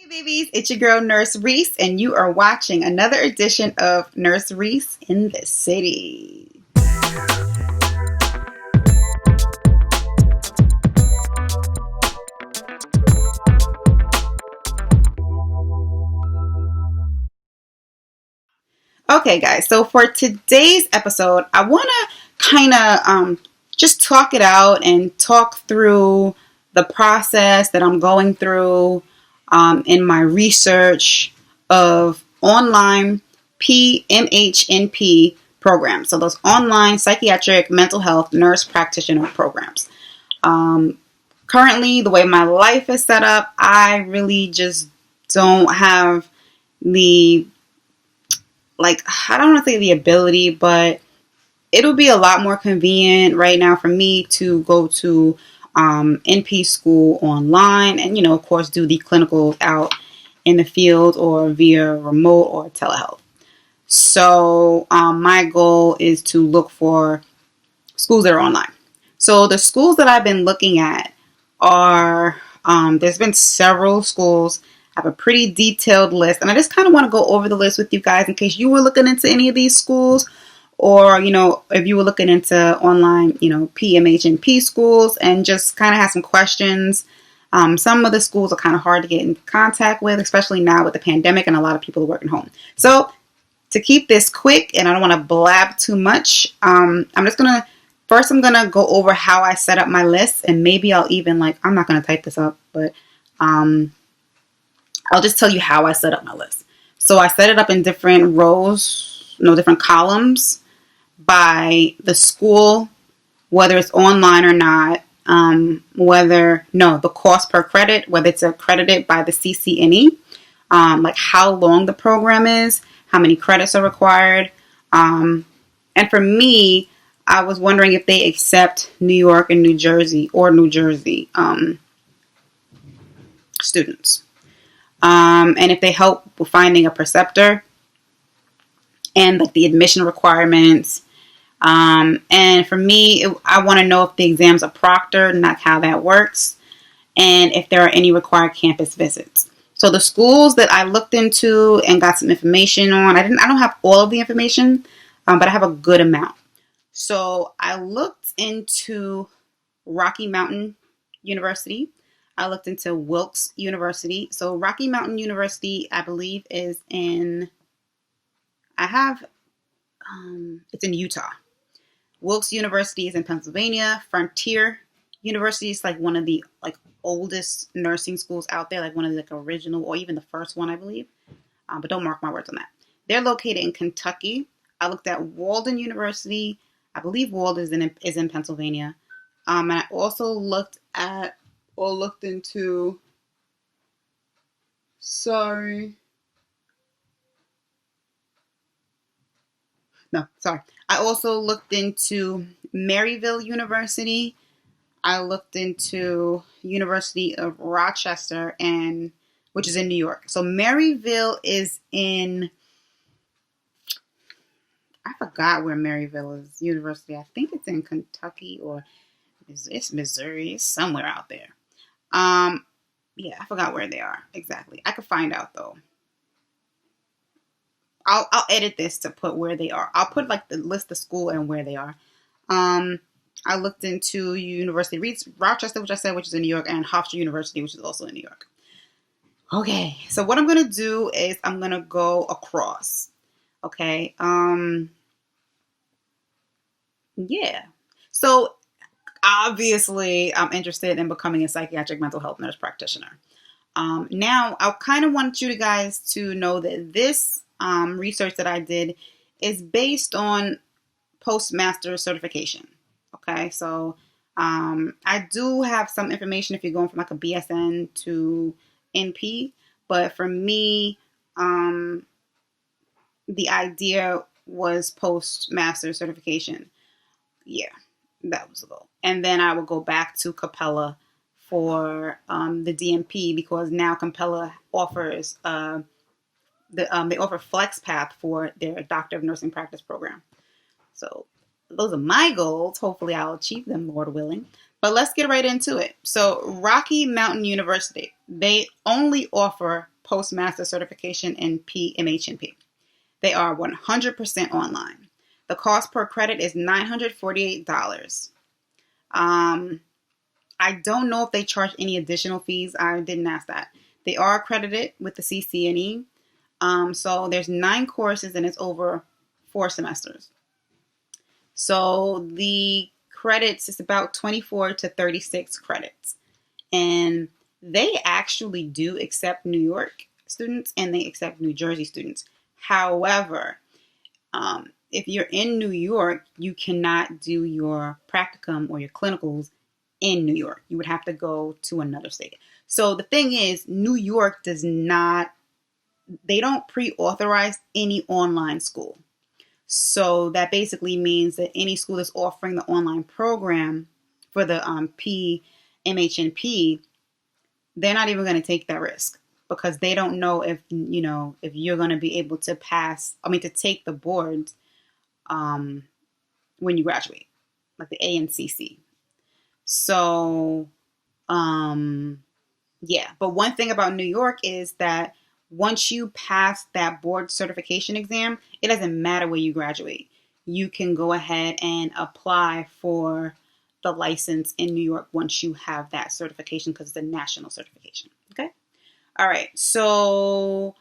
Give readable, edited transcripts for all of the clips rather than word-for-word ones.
Hey babies, it's your girl Nurse Reese, and you are watching another edition of Nurse Reese in the City. Okay guys, so for today's episode, I want to kind of just talk it out and talk through the process that I'm going through in my research of online PMHNP programs. So those online psychiatric mental health nurse practitioner programs. Currently, the way my life is set up, I really just don't have the, I don't want to say the ability, but it'll be a lot more convenient right now for me to go to NP school online and, of course, do the clinicals out in the field or via remote or telehealth. So my goal is to look for schools that are online. So the schools that I've been looking at are, there's been several schools. I have a pretty detailed list, and I just kind of want to go over the list with you guys in case you were looking into any of these schools, or if you were looking into online PMHNP schools and just kind of have some questions. Some of the schools are kind of hard to get in contact with, especially now with the pandemic and a lot of people are working home. So to keep this quick, and I don't want to blab too much, I'm going to go over how I set up my list, and maybe I'll even I'm not going to type this up, but I'll just tell you how I set up my list. So I set it up in different rows, different columns by the school, whether it's online or not, the cost per credit, whether it's accredited by the CCNE, how long the program is, how many credits are required. And for me, I was wondering if they accept New York and New Jersey students. And if they help with finding a preceptor and the admission requirements. And for me, I want to know if the exams are proctored and that's how that works. And if there are any required campus visits. So the schools that I looked into and got some information on, I don't have all of the information, but I have a good amount. So I looked into Rocky Mountain University. I looked into Wilkes University. So Rocky Mountain University, I believe, is in, it's in Utah. Wilkes University is in Pennsylvania. Frontier University is one of the oldest nursing schools out there, one of the original, or even the first one, I believe. But don't mark my words on that. They're located in Kentucky. I looked at Walden University. I believe Walden is in Pennsylvania. And I also looked into, I also looked into Maryville University. I looked into University of Rochester, which is in New York. So Maryville is in, I forgot where Maryville is University. I think it's in Kentucky or it's Missouri. It's somewhere out there. Yeah, I forgot where they are exactly. I could find out though. I'll edit this to put where they are. I'll put the list of school and where they are. I looked into University of Reese, Rochester, which is in New York, and Hofstra University, which is also in New York. Okay, so what I'm going to do is I'm going to go across. Okay. Yeah. So obviously I'm interested in becoming a psychiatric mental health nurse practitioner. Now I kind of want you guys to know that this research that I did is based on postmaster certification. Okay, so I do have some information if you're going from a BSN to NP, but for me, the idea was postmaster certification. Yeah, that was the goal. And then I will go back to Capella for the DNP, because now Capella offers they offer FlexPath for their Doctor of Nursing Practice program. So those are my goals. Hopefully I'll achieve them, Lord willing. But let's get right into it. So Rocky Mountain University. They only offer postmaster certification in PMHNP. They are 100% online. The cost per credit is $948. I don't know if they charge any additional fees. I didn't ask that. They are accredited with the CCNE. So there's 9 courses and it's over 4 semesters. So the credits is about 24 to 36 credits. And they actually do accept New York students and they accept New Jersey students. However, if you're in New York, you cannot do your practicum or your clinicals in New York. You would have to go to another state. So the thing is, New York does not, they don't pre-authorize any online school. So that basically means that any school that's offering the online program for the PMHNP, they're not even going to take that risk because they don't know if you're going to be able to to take the boards when you graduate, like the ANCC. So, yeah. But one thing about New York is that once you pass that board certification exam, it doesn't matter where you graduate. You can go ahead and apply for the license in New York once you have that certification because it's a national certification. Okay. All right. So,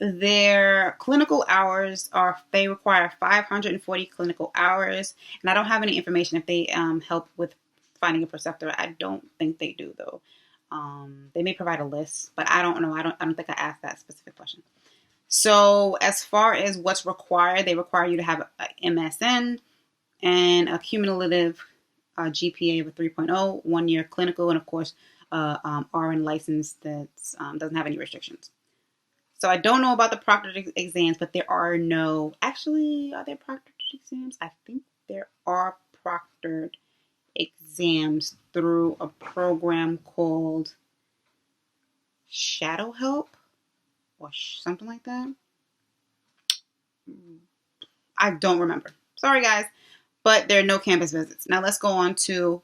their clinical hours they require 540 clinical hours, and I don't have any information if they help with finding a preceptor. I don't think they do though. They may provide a list, but I don't know. I don't think I asked that specific question. So as far as what's required, they require you to have an MSN and a cumulative GPA of 3.0, 1 year clinical, and of course, RN license that doesn't have any restrictions. So I don't know about the proctored exams, but are there proctored exams? I think there are proctored exams through a program called Shadow Help or something like that. I don't remember. Sorry, guys. But there are no campus visits. Now let's go on to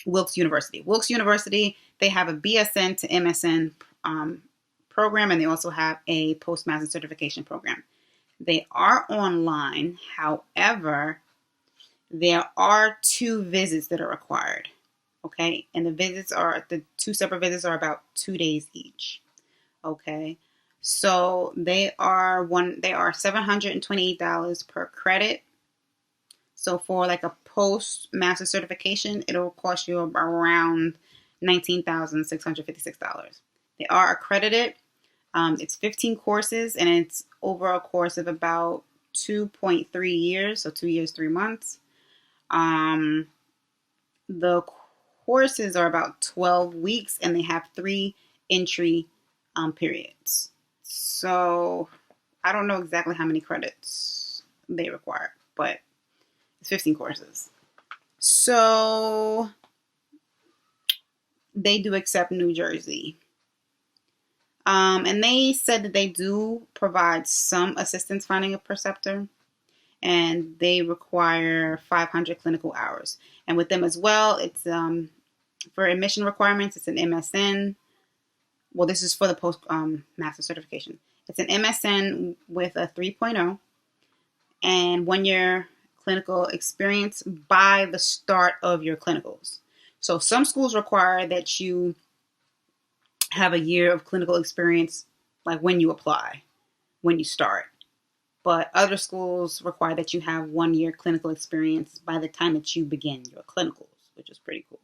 Wilkes University. Wilkes University, they have a BSN to MSN program, and they also have a postmaster certification program. They are online. However, there are 2 visits that are required. Okay, and the 2 separate visits are about 2 days each. Okay, so they are $728 per credit. So for like a postmaster certification, it'll cost you around $19,656. They are accredited. It's 15 courses, and it's over a course of about 2.3 years, so 2 years, 3 months. The courses are about 12 weeks, and they have 3 entry periods. So I don't know exactly how many credits they require, but it's 15 courses. So they do accept New Jersey. And they said that they do provide some assistance finding a preceptor, and they require 500 clinical hours. And with them as well, it's for admission requirements, it's an MSN. Well, this is for the post master certification. It's an MSN with a 3.0 and 1 year clinical experience by the start of your clinicals. So some schools require that you have a year of clinical experience, like when you apply, when you start. But other schools require that you have 1 year clinical experience by the time that you begin your clinicals, which is pretty cool.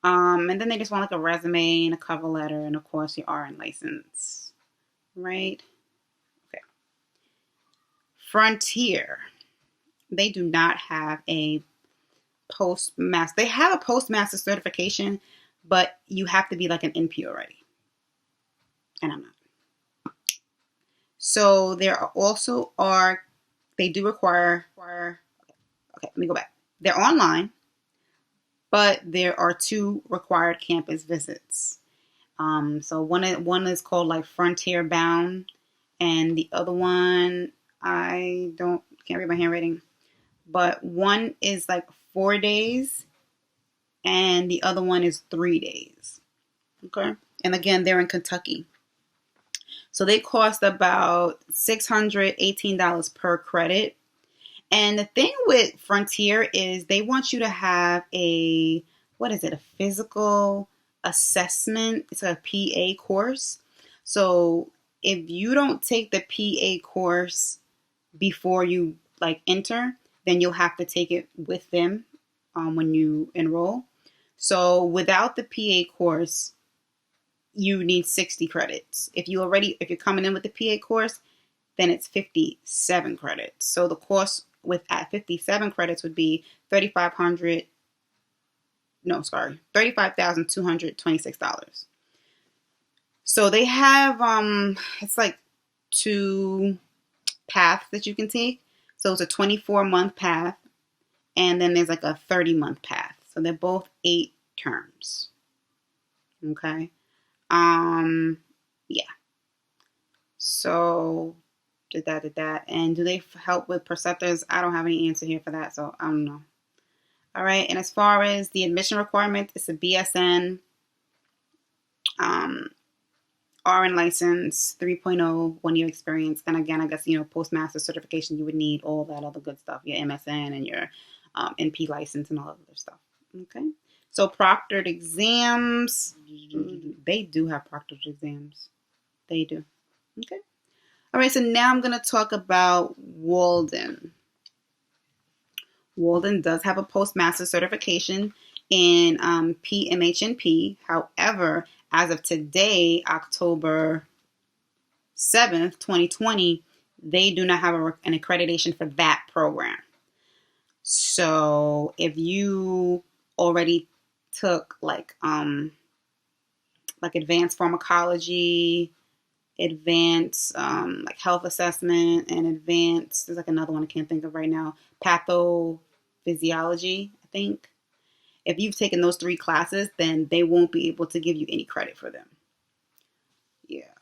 And then they just want like a resume and a cover letter and of course your RN license, right? Okay. Frontier, they do not have a postmaster. They have a postmaster certification, but you have to be like an NP already. And I'm not. So they do require, okay, let me go back. They're online, but there are 2 required campus visits. So one is called like Frontier Bound, and the other one, can't read my handwriting, but one is like 4 days, and the other one is 3 days. Okay. And again, they're in Kentucky. So they cost about $618 per credit. And the thing with Frontier is they want you to have a physical assessment. It's a PA course. So if you don't take the PA course before you enter, then you'll have to take it with them when you enroll. So without the PA course, you need 60 credits. If you're coming in with the PA course, then it's 57 credits. So the course at 57 credits would be $35,226. So they have it's like 2 paths that you can take. So it's a 24-month path, and then there's like a 30-month path. So they're both 8 terms. Okay. Yeah. So did that. And do they help with preceptors? I don't have any answer here for that, so I don't know. All right. And as far as the admission requirement, it's a BSN, RN license, 3.0, 1-year experience. And again, I guess, postmaster certification, you would need all that other good stuff, your MSN and your NP license and all that other stuff. Okay. So proctored exams, they do have proctored exams. They do. Okay. All right. So now I'm going to talk about Walden. Walden does have a postmaster certification in PMHNP. However, as of today, October 7th, 2020, they do not have an accreditation for that program. So if you already took advanced pharmacology, advanced health assessment, and advanced, there's another one I can't think of right now, pathophysiology, I think. If you've taken those 3 classes, then they won't be able to give you any credit for them. Yeah,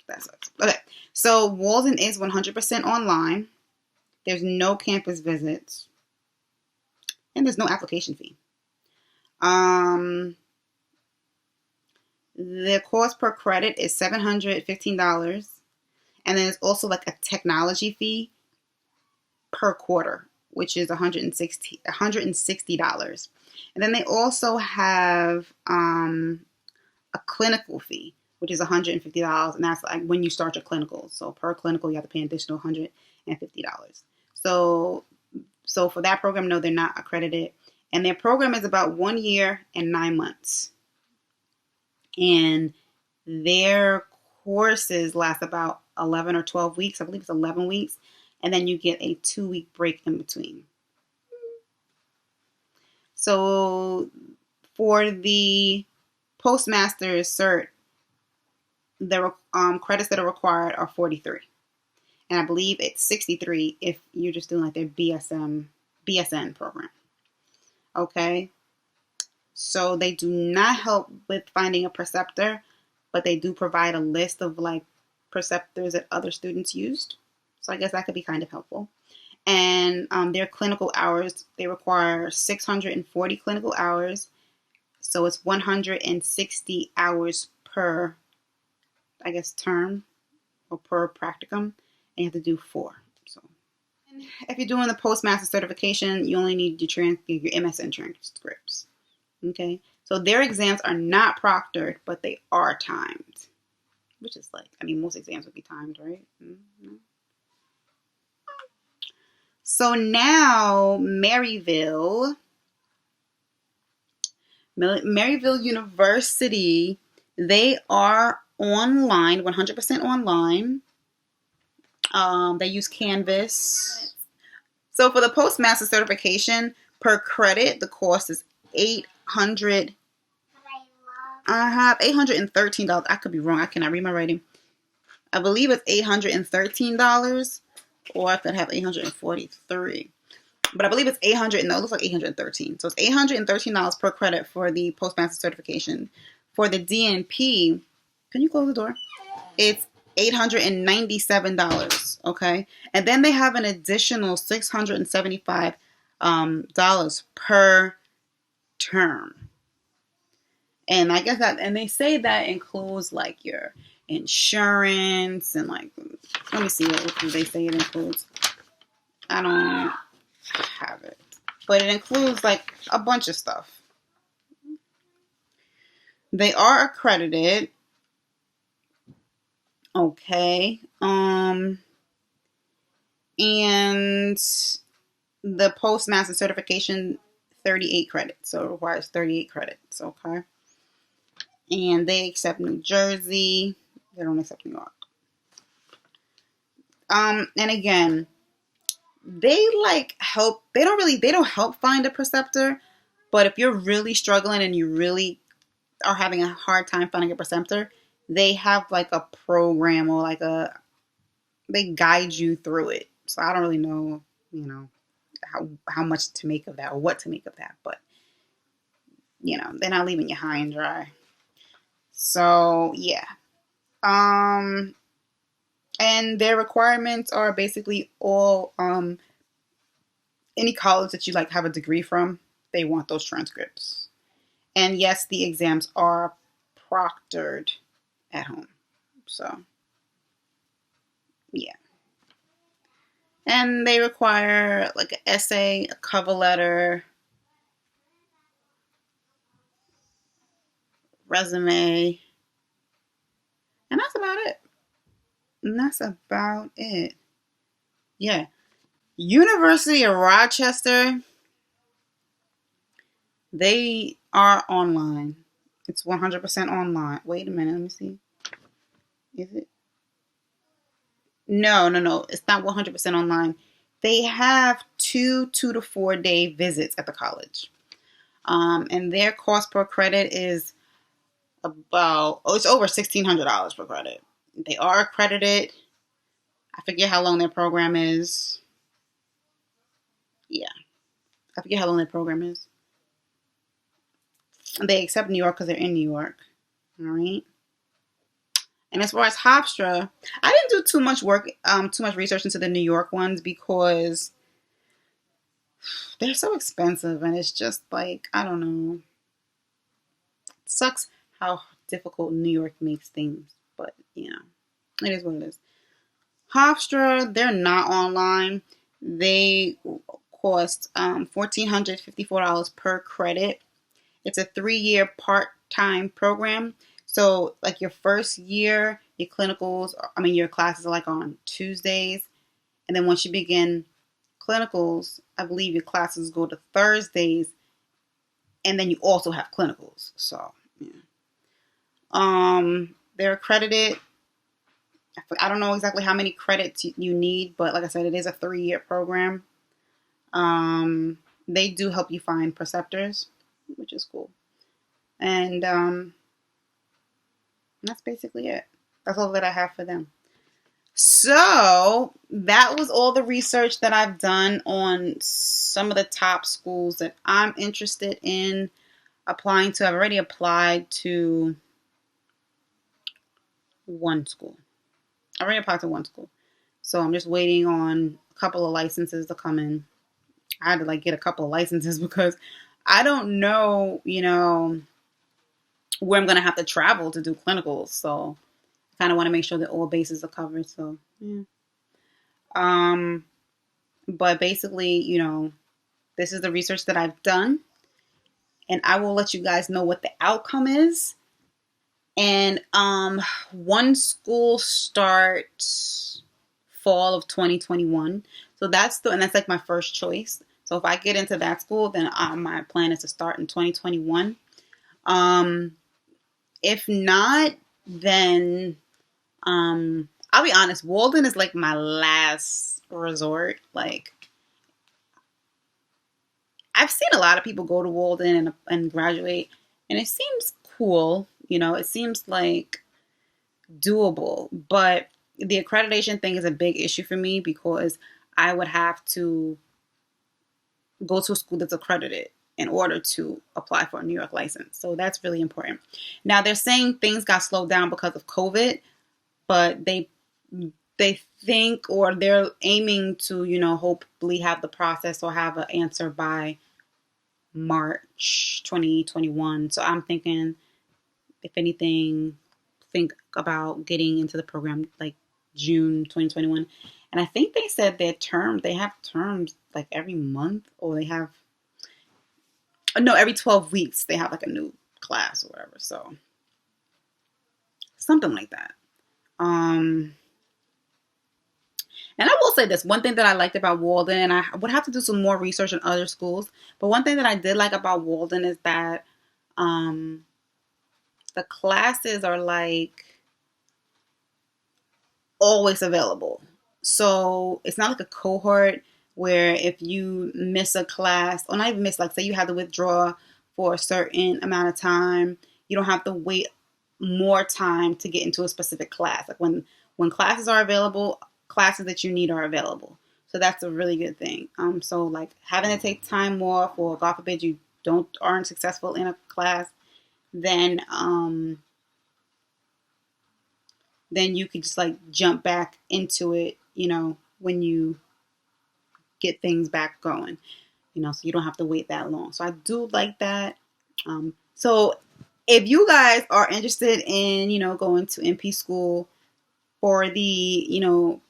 that sucks. Okay, so Walden is 100% online. There's no campus visits, and there's no application fee. The cost per credit is $715, and then there's also a technology fee per quarter, which is $160. And then they also have a clinical fee, which is $150, and that's when you start your clinical. So per clinical, you have to pay an additional $150. So for that program, no, they're not accredited. And their program is about 1 year and 9 months. And their courses last about 11 or 12 weeks. I believe it's 11 weeks. And then you get a 2-week break in between. So for the postmaster's cert, the credits that are required are 43. And I believe it's 63 if you're just doing their BSN program. Okay. So they do not help with finding a preceptor, but they do provide a list of preceptors that other students used. So I guess that could be kind of helpful. And their clinical hours, they require 640 clinical hours. So it's 160 hours per, term or per practicum. And you have to do 4. So if you're doing the postmaster certification, you only need your MSN transcripts. Okay. So their exams are not proctored, but they are timed. Which is most exams would be timed, right? Mm-hmm. So now Maryville University, they are online, 100% online. They use Canvas. So for the postmaster certification, per credit, the cost is $813. I could be wrong. I cannot read my writing. I believe it's $813, or I could have $843. But I believe it's it looks like $813. So it's $813 per credit for the postmaster certification. For the DNP, can you close the door? It's $897. Okay. And then they have an additional $675 per term. And I guess that, and they say that includes like your insurance and like, let me see what they say it includes. I don't have it, but it includes like a bunch of stuff. They are accredited. Okay. And the postmaster certification, 38 credits. So it requires 38 credits. Okay. And they accept New Jersey. They don't accept New York. And again, they like help. They don't help find a preceptor. But if you're really struggling and you really are having a hard time finding a preceptor, they have like a program or like they guide you through it. So I don't really know, how much to make of that or what to make of that. But, they're not leaving you high and dry. So, yeah. And their requirements are basically all, any college that you like have a degree from, they want those transcripts. And yes, the exams are proctored at home. So, yeah. And they require like an essay, a cover letter, resume, and that's about it. Yeah. University of Rochester, they are online. It's 100% online. Wait a minute, let me see. Is it? No. It's not 100% online. They have 2 to 4 day visits at the college. And their cost per credit is it's over $1,600 per credit. They are accredited. I forget how long their program is. Yeah. I forget how long their program is. They accept New York because they're in New York. All right. And as far as Hofstra, I didn't do too much research into the New York ones because they're so expensive and it's just like, I don't know. It sucks how difficult New York makes things, but it is what it is. Hofstra, they're not online. They cost $1,454 per credit. It's a 3-year part-time program. So like your first year, your your classes are like on Tuesdays. And then once you begin clinicals, I believe your classes go to Thursdays. And then you also have clinicals. So, yeah. They're accredited. I don't know exactly how many credits you need, but like I said, it is a 3-year program. They do help you find preceptors, which is cool. And that's basically it. That's all that I have for them. So that was all the research that I've done on some of the top schools that I'm interested in applying to. I've already applied to one school. So I'm just waiting on a couple of licenses to come in. I had to get a couple of licenses because I don't know, where I'm going to have to travel to do clinicals. So I kind of want to make sure that all bases are covered. So, yeah. But basically, this is the research that I've done. And I will let you guys know what the outcome is. And one school starts fall of 2021. So that's like my first choice. So if I get into that school, then my plan is to start in 2021. If not, then I'll be honest, Walden is like my last resort. Like, I've seen a lot of people go to Walden and graduate, and it seems cool. It seems like doable, but the accreditation thing is a big issue for me because I would have to go to a school that's accredited in order to apply for a New York license. So that's really important. Now they're saying things got slowed down because of COVID, but they think, or they're aiming to, hopefully have the process or have an answer by March 2021. So I'm thinking, if anything, think about getting into the program like June 2021. And I think they said they have terms like every month, or they have, no, every 12 weeks they have like a new class or whatever. So something like that. And I will say this, one thing that I liked about Walden, and I would have to do some more research on other schools, but one thing that I did like about Walden is that the classes are like always available. So it's not like a cohort where if you miss a class, or not even miss, like say you have to withdraw for a certain amount of time, you don't have to wait more time to get into a specific class. Like when classes are available, classes that you need are available. So that's a really good thing. So like having to take time off, or God forbid you aren't successful in a class, then you could just like jump back into it, when you get things back going, so you don't have to wait that long. So I do like that. So if you guys are interested in, going to NP school for the,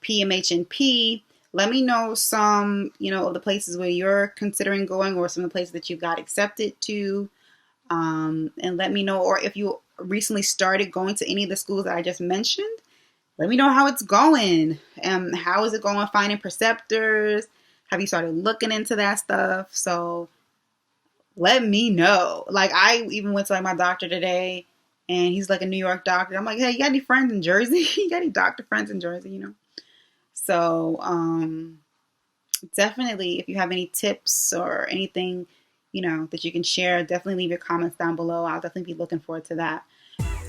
PMHNP, let me know some, of the places where you're considering going, or some of the places that you got accepted to. And let me know, or if you recently started going to any of the schools that I just mentioned, let me know how it's going. How is it going finding preceptors? Have you started looking into that stuff? So let me know. Like, I even went to like my doctor today, and he's like a New York doctor. I'm like, hey, you got any friends in Jersey? You got any doctor friends in Jersey, So definitely, if you have any tips or anything, that you can share, definitely leave your comments down below. I'll definitely be looking forward to that.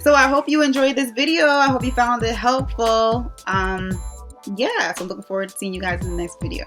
So I hope you enjoyed this video. I hope you found it helpful. Yeah, so I'm looking forward to seeing you guys in the next video.